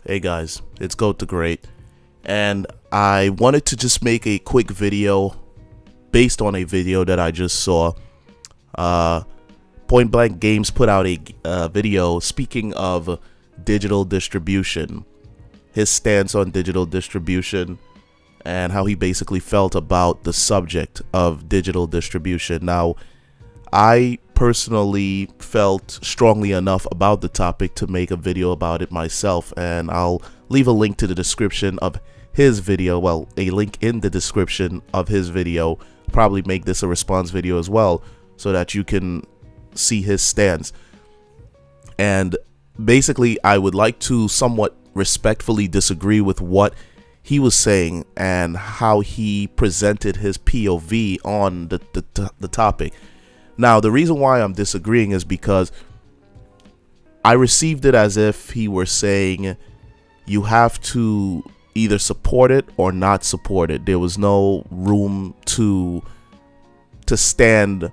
Hey guys, it's Goat the Great, and I wanted to just make a quick video based on a video that I just saw. PointBlankGamez put out a video speaking of digital distribution, his stance on digital distribution, and how he basically felt about the subject of digital distribution. Now, I personally felt strongly enough about the topic to make a video about it myself, and I'll leave a link to the description of his video. Well, a link in the description of his video. Probably make this a response video as well so that you can see his stance. And basically, I would like to somewhat respectfully disagree with what he was saying and how he presented his POV on the topic. Now, the reason why I'm disagreeing is because I received it as if he were saying you have to either support it or not support it. There was no room to stand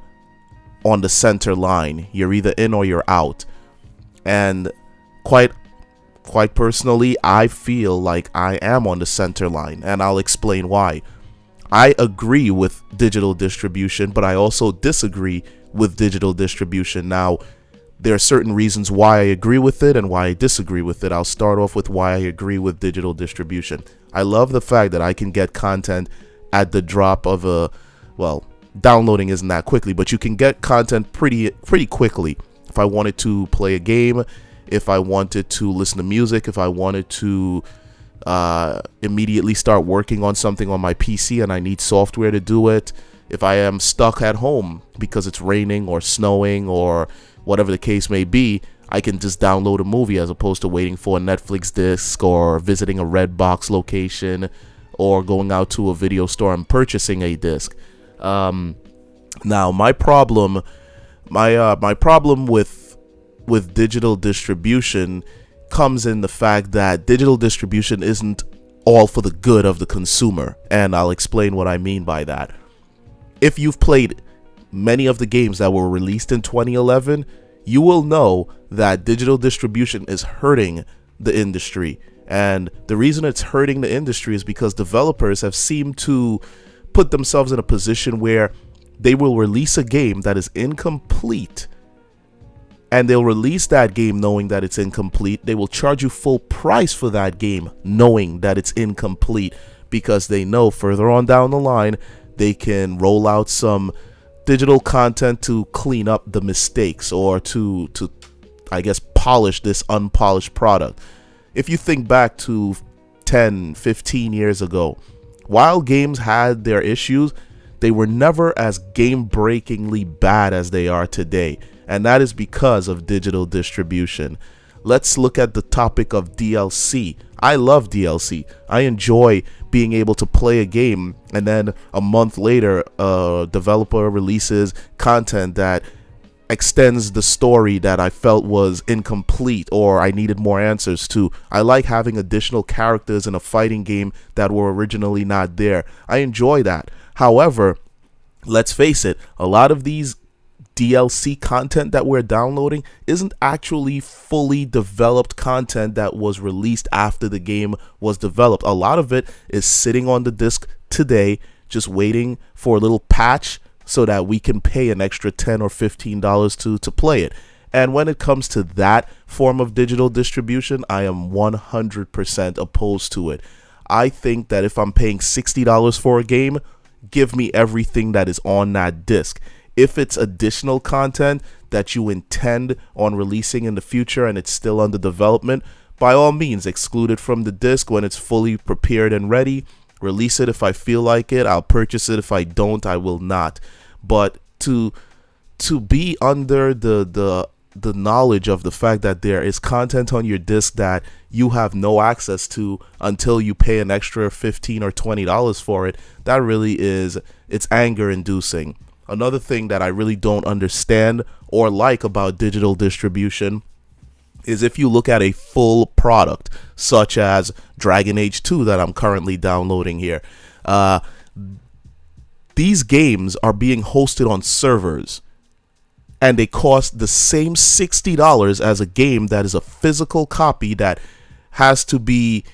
on the center line. You're either in or you're out. And quite personally, I feel like I am on the center line, and I'll explain why. I agree with digital distribution, but I also disagree with digital distribution. Now, there are certain reasons why I agree with it and why I disagree with it. I'll start off with why I agree with digital distribution. I love the fact that I can get content at the drop of downloading isn't that quickly, but you can get content pretty quickly. If I wanted to play a game, if I wanted to listen to music, if I wanted to immediately start working on something on my PC and I need software to do it, if I am stuck at home because it's raining or snowing or whatever the case may be, I can just download a movie as opposed to waiting for a Netflix disc or visiting a Redbox location or going out to a video store and purchasing a disc. Now, my problem with digital distribution comes in the fact that digital distribution isn't all for the good of the consumer, and I'll explain what I mean by that. If you've played many of the games that were released in 2011, you will know that digital distribution is hurting the industry, and the reason it's hurting the industry is because developers have seemed to put themselves in a position where they will release a game that is incomplete, and they'll release that game knowing that it's incomplete. They will charge you full price for that game knowing that it's incomplete, because they know further on down the line they can roll out some digital content to clean up the mistakes or to I guess polish this unpolished product. If you think back to 10, 15 years ago, while games had their issues, they were never as game-breakingly bad as they are today. And that is because of digital distribution. Let's look at the topic of DLC. I love DLC. I enjoy being able to play a game and then a month later a developer releases content that extends the story that I felt was incomplete or I needed more answers to. I like having additional characters in a fighting game that were originally not there. I enjoy that. However, let's face it, a lot of these DLC content that we're downloading isn't actually fully developed content that was released after the game was developed. A lot of it is sitting on the disc today, just waiting for a little patch so that we can pay an extra $10 or $15 to play it. And when it comes to that form of digital distribution, I am 100% opposed to it. I think that if I'm paying $60 for a game, give me everything that is on that disc. If it's additional content that you intend on releasing in the future and it's still under development, by all means, exclude it from the disc when it's fully prepared and ready. Release it if I feel like it. I'll purchase it. If I don't, I will not. But to be under the knowledge of the fact that there is content on your disc that you have no access to until you pay an extra $15 or $20 for it, that really it's anger inducing. Another thing that I really don't understand or like about digital distribution is if you look at a full product such as Dragon Age 2 that I'm currently downloading here, these games are being hosted on servers and they cost the same $60 as a game that is a physical copy that has to be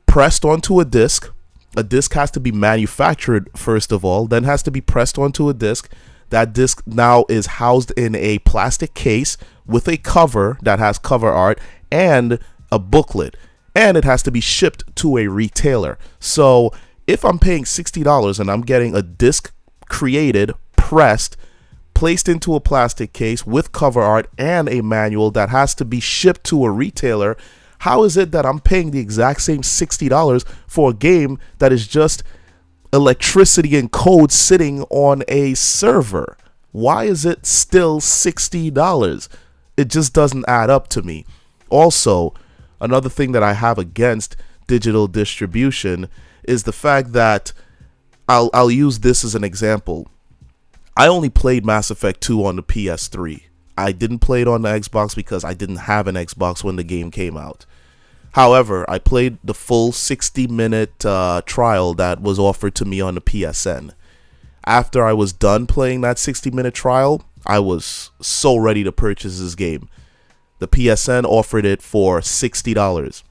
pressed onto a disc. A disc has to be manufactured first of all, then has to be pressed onto a disc. That disc now is housed in a plastic case with a cover that has cover art and a booklet, and it has to be shipped to a retailer. So if I'm paying $60 and I'm getting a disc created, pressed, placed into a plastic case with cover art and a manual that has to be shipped to a retailer, how is it that I'm paying the exact same $60 for a game that is just electricity and code sitting on a server? Why is it still $60? It just doesn't add up to me. Also, another thing that I have against digital distribution is the fact that I'll use this as an example. I only played Mass Effect 2 on the PS3. I didn't play it on the Xbox because I didn't have an Xbox when the game came out. However, I played the full 60-minute trial that was offered to me on the PSN. After I was done playing that 60-minute trial, I was so ready to purchase this game. The PSN offered it for $60.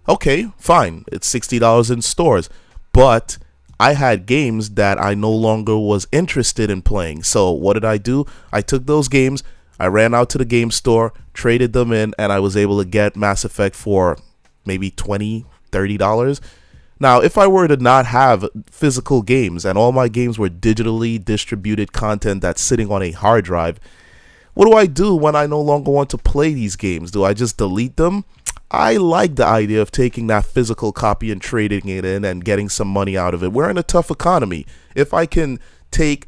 Okay, fine. It's $60 in stores. But I had games that I no longer was interested in playing. So what did I do? I took those games, I ran out to the game store, traded them in, and I was able to get Mass Effect for maybe $20, $30. Now, if I were to not have physical games and all my games were digitally distributed content that's sitting on a hard drive, what do I do when I no longer want to play these games? Do I just delete them? I like the idea of taking that physical copy and trading it in and getting some money out of it. We're in a tough economy. If I can take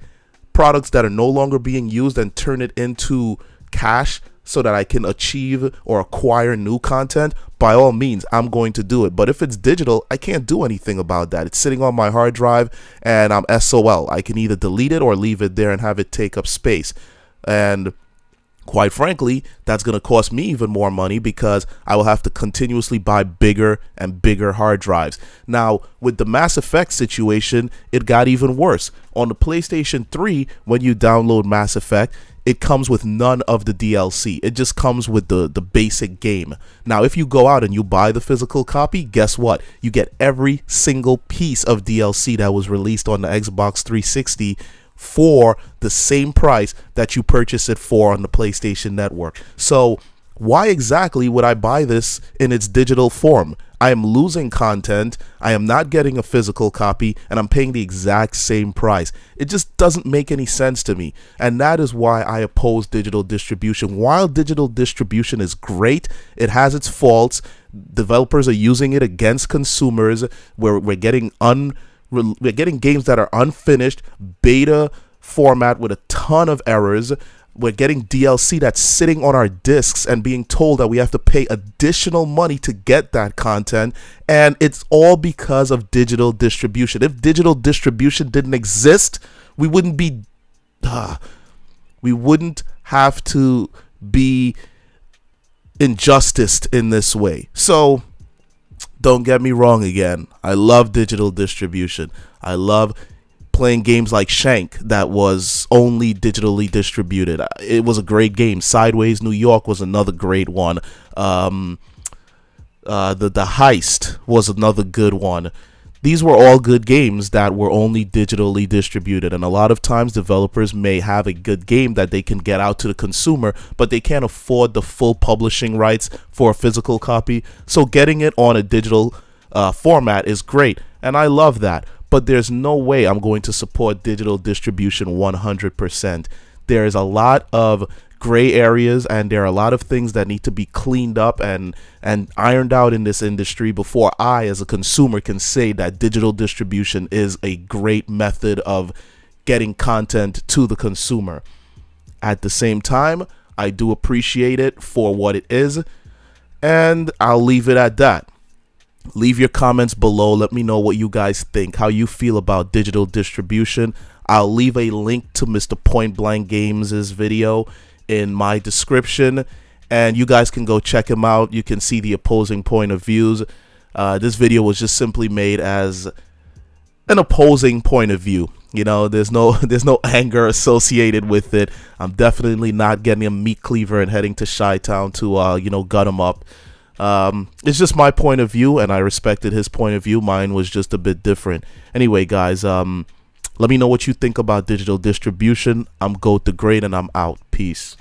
products that are no longer being used and turn it into cash so that I can achieve or acquire new content, by all means, I'm going to do it. But if it's digital, I can't do anything about that. It's sitting on my hard drive and I'm SOL. I can either delete it or leave it there and have it take up space. And quite frankly, that's going to cost me even more money because I will have to continuously buy bigger and bigger hard drives. Now, with the Mass Effect situation, it got even worse. On the PlayStation 3, when you download Mass Effect, it comes with none of the DLC. It just comes with the basic game. Now, if you go out and you buy the physical copy, guess what? You get every single piece of DLC that was released on the Xbox 360 for the same price that you purchase it for on the PlayStation Network. So why exactly would I buy this in its digital form? I am losing content, I am not getting a physical copy, and I'm paying the exact same price. It just doesn't make any sense to me, and that is why I oppose digital distribution. While digital distribution is great, it has its faults. Developers are using it against consumers. We're getting games that are unfinished, beta format with a ton of errors. We're getting DLC that's sitting on our discs and being told that we have to pay additional money to get that content. And it's all because of digital distribution. If digital distribution didn't exist, we wouldn't have to be injusticed in this way. So don't get me wrong again. I love digital distribution. I love playing games like Shank that was only digitally distributed. It was a great game. Sideways New York was another great one. The Heist was another good one. These were all good games that were only digitally distributed, and a lot of times developers may have a good game that they can get out to the consumer, but they can't afford the full publishing rights for a physical copy. So getting it on a digital format is great, and I love that. But there's no way I'm going to support digital distribution 100%. There is a lot of gray areas, and there are a lot of things that need to be cleaned up and ironed out in this industry before I, as a consumer, can say that digital distribution is a great method of getting content to the consumer. At the same time, I do appreciate it for what it is, and I'll leave it at that. Leave your comments below. Let me know what you guys think, how you feel about digital distribution. I'll leave a link to Mr. PointBlankGamez' video in my description, and you guys can go check him out. You can see the opposing point of views. This video was just simply made as an opposing point of view. You know, there's no anger associated with it. I'm definitely not getting a meat cleaver and heading to Chi-Town to gut him up. It's just my point of view, and I respected his point of view. Mine was just a bit different. Anyway, guys, let me know what you think about digital distribution. I'm Goat the Great, and I'm out. Peace.